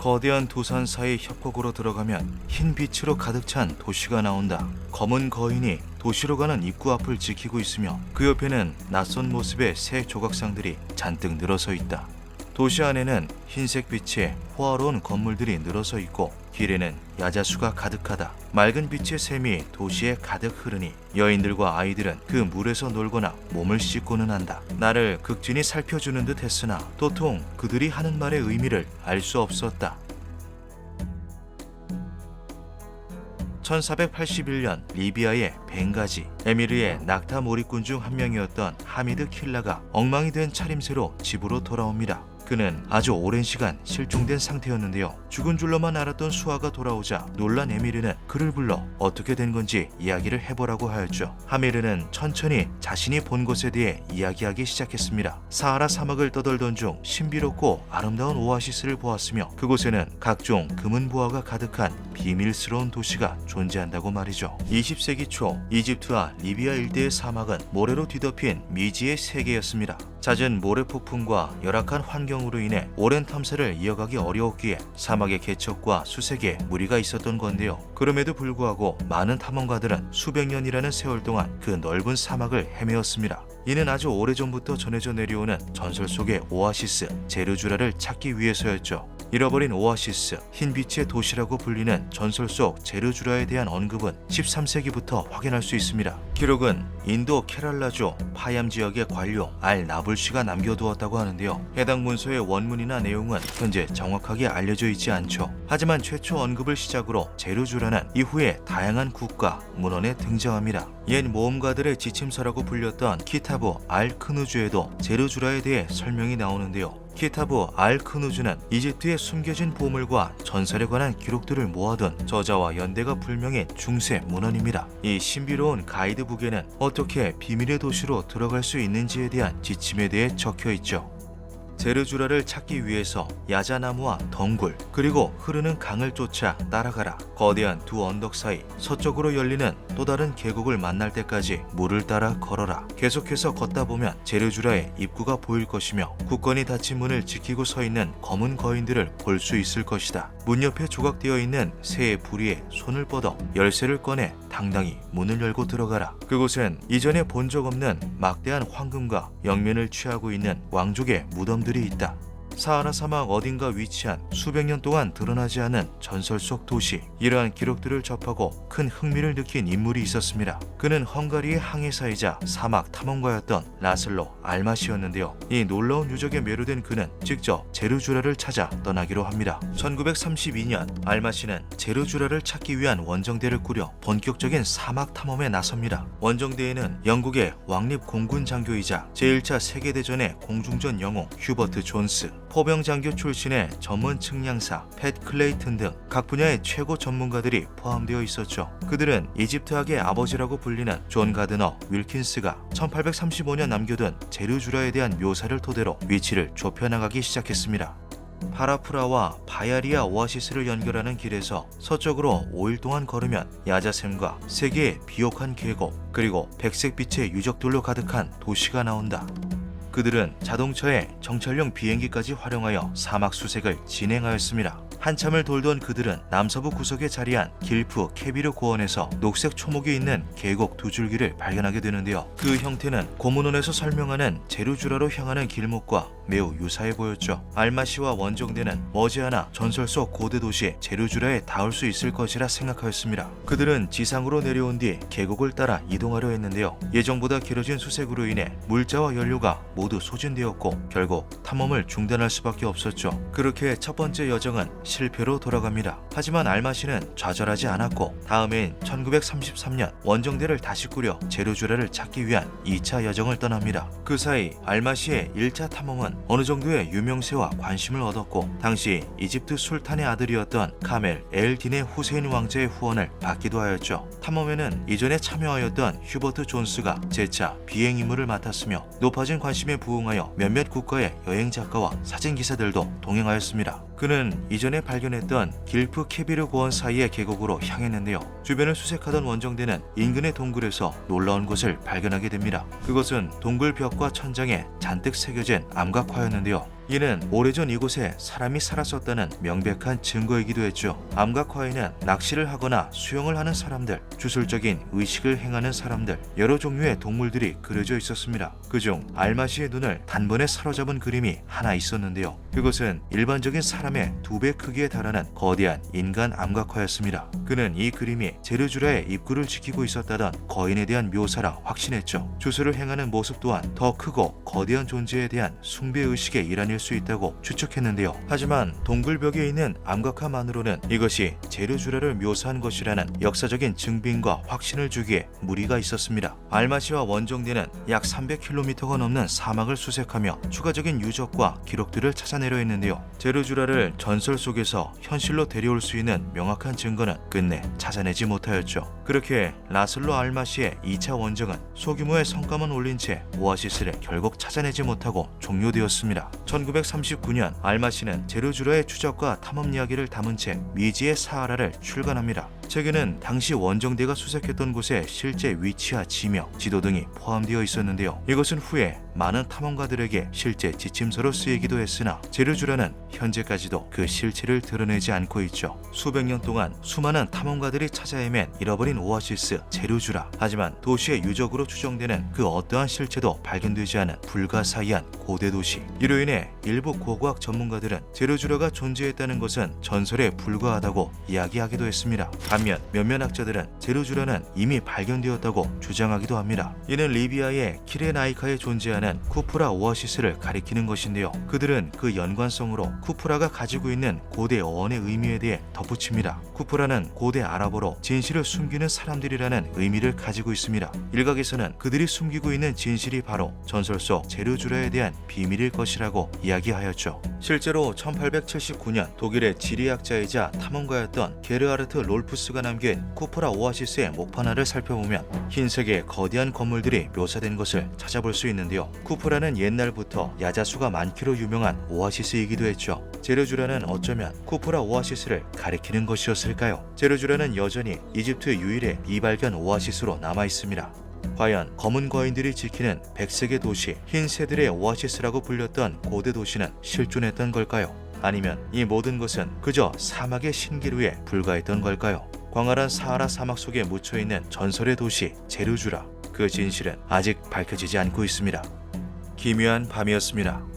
거대한 두 산 사이 협곡으로 들어가면 흰 빛으로 가득 찬 도시가 나온다. 검은 거인이 도시로 가는 입구 앞을 지키고 있으며 그 옆에는 낯선 모습의 새 조각상들이 잔뜩 늘어서 있다. 도시 안에는 흰색 빛의 호화로운 건물들이 늘어서 있고 길에는 야자수가 가득하다. 맑은 빛의 샘이 도시에 가득 흐르니 여인들과 아이들은 그 물에서 놀거나 몸을 씻고는 한다. 나를 극진히 살펴주는 듯 했으나 도통 그들이 하는 말의 의미를 알 수 없었다. 1481년 리비아의 벵가지, 에미르의 낙타 몰입군 중 한 명이었던 하미드 킬라가 엉망이 된 차림새로 집으로 돌아옵니다. 그는 아주 오랜 시간 실종된 상태였는데요. 죽은 줄로만 알았던 수아가 돌아오자 놀란 에미르는 그를 불러 어떻게 된 건지 이야기를 해보라고 하였죠. 하미르는 천천히 자신이 본 것에 대해 이야기하기 시작했습니다. 사하라 사막을 떠돌던 중 신비롭고 아름다운 오아시스를 보았으며 그곳에는 각종 금은 보화가 가득한 비밀스러운 도시가 존재한다고 말이죠. 20세기 초 이집트와 리비아 일대의 사막은 모래로 뒤덮인 미지의 세계였습니다. 잦은 모래 폭풍과 열악한 환경으로 인해 오랜 탐사를 이어가기 어려웠기에 사막의 개척과 수색에 무리가 있었던 건데요. 그럼에도 불구하고 많은 탐험가들은 수백 년이라는 세월 동안 그 넓은 사막을 헤매었습니다. 이는 아주 오래전부터 전해져 내려오는 전설 속의 오아시스 제르주라를 찾기 위해서였죠. 잃어버린 오아시스, 흰빛의 도시라고 불리는 전설 속 제르주라에 대한 언급은 13세기부터 확인할 수 있습니다. 기록은 인도 케랄라주 파얌 지역의 관료 알 나불씨가 남겨두었다고 하는데요. 해당 문서의 원문이나 내용은 현재 정확하게 알려져 있지 않죠. 하지만 최초 언급을 시작으로 제르주라는 이후에 다양한 국가, 문헌에 등장합니다. 옛 모험가들의 지침서라고 불렸던 키타브 알-크누주에도 제르주라에 대해 설명이 나오는데요. 키타브 알-크누주는 이집트의 숨겨진 보물과 전설에 관한 기록들을 모아둔 저자와 연대가 불명의 중세 문헌입니다. 이 신비로운 가이드북에는 어떻게 비밀의 도시로 들어갈 수 있는지에 대한 지침에 대해 적혀 있죠. 제르주라를 찾기 위해서 야자나무와 덩굴 그리고 흐르는 강을 쫓아 따라가라. 거대한 두 언덕 사이 서쪽으로 열리는 또 다른 계곡을 만날 때까지 물을 따라 걸어라. 계속해서 걷다 보면 제르주라의 입구가 보일 것이며 굳건히 닫힌 문을 지키고 서 있는 검은 거인들을 볼 수 있을 것이다. 문 옆에 조각되어 있는 새의 부리에 손을 뻗어 열쇠를 꺼내 당당히 문을 열고 들어가라. 그곳엔 이전에 본 적 없는 막대한 황금과 영면을 취하고 있는 왕족의 무덤들이 있다. 사하라 사막 어딘가 위치한 수백 년 동안 드러나지 않은 전설 속 도시. 이러한 기록들을 접하고 큰 흥미를 느낀 인물이 있었습니다. 그는 헝가리의 항해사이자 사막 탐험가였던 라슬로 알마시였는데요. 이 놀라운 유적에 매료된 그는 직접 제르주라를 찾아 떠나기로 합니다. 1932년 알마시는 제르주라를 찾기 위한 원정대를 꾸려 본격적인 사막 탐험에 나섭니다. 원정대에는 영국의 왕립 공군 장교이자 제1차 세계대전의 공중전 영웅 휴버트 존스, 포병 장교 출신의 전문 측량사 팻 클레이튼 등 각 분야의 최고 전문가들이 포함되어 있었죠. 그들은 이집트학의 아버지라고 불리는 존 가드너 윌킨스가 1835년 남겨둔 제르주라에 대한 묘사를 토대로 위치를 좁혀나가기 시작했습니다. 파라프라와 바야리아 오아시스를 연결하는 길에서 서쪽으로 5일 동안 걸으면 야자샘과 세 개의 비옥한 계곡 그리고 백색빛의 유적들로 가득한 도시가 나온다. 그들은 자동차에 정찰용 비행기까지 활용하여 사막 수색을 진행하였습니다. 한참을 돌던 그들은 남서부 구석에 자리한 길프 케비르 고원에서 녹색 초목이 있는 계곡 두 줄기를 발견하게 되는데요. 그 형태는 고문원에서 설명하는 제르주라로 향하는 길목과 매우 유사해 보였죠. 알마시와 원정대는 머지않아 전설 속 고대 도시 제르주라에 닿을 수 있을 것이라 생각하였습니다. 그들은 지상으로 내려온 뒤 계곡을 따라 이동하려 했는데요. 예정보다 길어진 수색으로 인해 물자와 연료가 모두 소진되었고 결국 탐험을 중단할 수밖에 없었죠. 그렇게 첫 번째 여정은 실패로 돌아갑니다. 하지만 알마시는 좌절하지 않았고 다음해인 1933년 원정대를 다시 꾸려 제르주라를 찾기 위한 2차 여정을 떠납니다. 그 사이 알마시의 1차 탐험은 어느 정도의 유명세와 관심을 얻었고 당시 이집트 술탄의 아들이었던 카멜 엘딘의 후세인 왕자의 후원을 받기도 하였죠. 탐험에는 이전에 참여하였던 휴버트 존스가 재차 비행 임무를 맡았으며 높아진 관심에 부응하여 몇몇 국가의 여행 작가와 사진 기사들도 동행하였습니다. 그는 이전에 발견했던 길프 케비르 고원 사이의 계곡으로 향했는데요. 주변을 수색하던 원정대는 인근의 동굴에서 놀라운 것을 발견하게 됩니다. 그것은 동굴 벽과 천장에 잔뜩 새겨진 암각화였는데요. 이는 오래전 이곳에 사람이 살았었다는 명백한 증거이기도 했죠. 암각화에는 낚시를 하거나 수영을 하는 사람들, 주술적인 의식을 행하는 사람들, 여러 종류의 동물들이 그려져 있었습니다. 그중 알마시의 눈을 단번에 사로잡은 그림이 하나 있었는데요. 그것은 일반적인 사람의 2배 크기에 달하는 거대한 인간 암각화였습니다. 그는 이 그림이 제르주라의 입구를 지키고 있었다던 거인에 대한 묘사라 확신했죠. 주술을 행하는 모습 또한 더 크고 거대한 존재에 대한 숭배의식의 일환일 수 있다고 추측했는데요. 하지만 동굴벽에 있는 암각화만으로는 이것이 제르주라를 묘사한 것이라는 역사적인 증빙과 확신을 주기에 무리가 있었습니다. 알마시와 원정대는 약 300km가 넘는 사막을 수색하며 추가적인 유적과 기록들을 찾아내려 했는데요. 제르주라를 전설 속에서 현실로 데려올 수 있는 명확한 증거는 끝내 찾아내지 못하였죠. 그렇게 라슬로 알마시의 2차 원정은 소규모의 성과만 올린 채 오아시스를 결국 찾아내지 못하고 종료되었습니다. 1939년 알마시는 제르주라의 추적과 탐험 이야기를 담은 채 미지의 사하라를 출간합니다. 책에는 당시 원정대가 수색했던 곳의 실제 위치와 지명, 지도 등이 포함되어 있었는데요. 이것은 후에 많은 탐험가들에게 실제 지침서로 쓰이기도 했으나 제르주라는 현재까지도 그 실체를 드러내지 않고 있죠. 수백 년 동안 수많은 탐험가들이 찾아 헤맨 잃어버린 오아시스 제르주라. 하지만 도시의 유적으로 추정되는 그 어떠한 실체도 발견되지 않은 불가사의한 고대 도시. 이로 인해 일부 고고학 전문가들은 제르주라가 존재했다는 것은 전설에 불과하다고 이야기하기도 했습니다. 반면 몇몇 학자들은 제르주라는 이미 발견되었다고 주장하기도 합니다. 이는 리비아의 키레나이카에 존재하는 쿠프라 오아시스를 가리키는 것인데요. 그들은 그 연관성으로 쿠프라가 가지고 있는 고대 어원의 의미에 대해 덧붙입니다. 쿠프라는 고대 아랍어로 진실을 숨기는 사람들이라는 의미를 가지고 있습니다. 일각에서는 그들이 숨기고 있는 진실이 바로 전설 속 제르주라에 대한 비밀일 것이라고 이야기하였죠. 실제로 1879년 독일의 지리학자이자 탐험가였던 게르하르트 롤프스가 남긴 쿠프라 오아시스의 목판화를 살펴보면 흰색의 거대한 건물들이 묘사된 것을 찾아볼 수 있는데요. 쿠프라는 옛날부터 야자수가 많기로 유명한 오아시스이기도 했죠. 제르주라는 어쩌면 쿠프라 오아시스를 가리키는 것이었을까요? 제르주라는 여전히 이집트 유일의 미발견 오아시스로 남아 있습니다. 과연 검은 거인들이 지키는 백색의 도시, 흰 새들의 오아시스라고 불렸던 고대 도시는 실존했던 걸까요? 아니면 이 모든 것은 그저 사막의 신기루에 불과했던 걸까요? 광활한 사하라 사막 속에 묻혀있는 전설의 도시 제르주라. 그 진실은 아직 밝혀지지 않고 있습니다. 기묘한 밤이었습니다.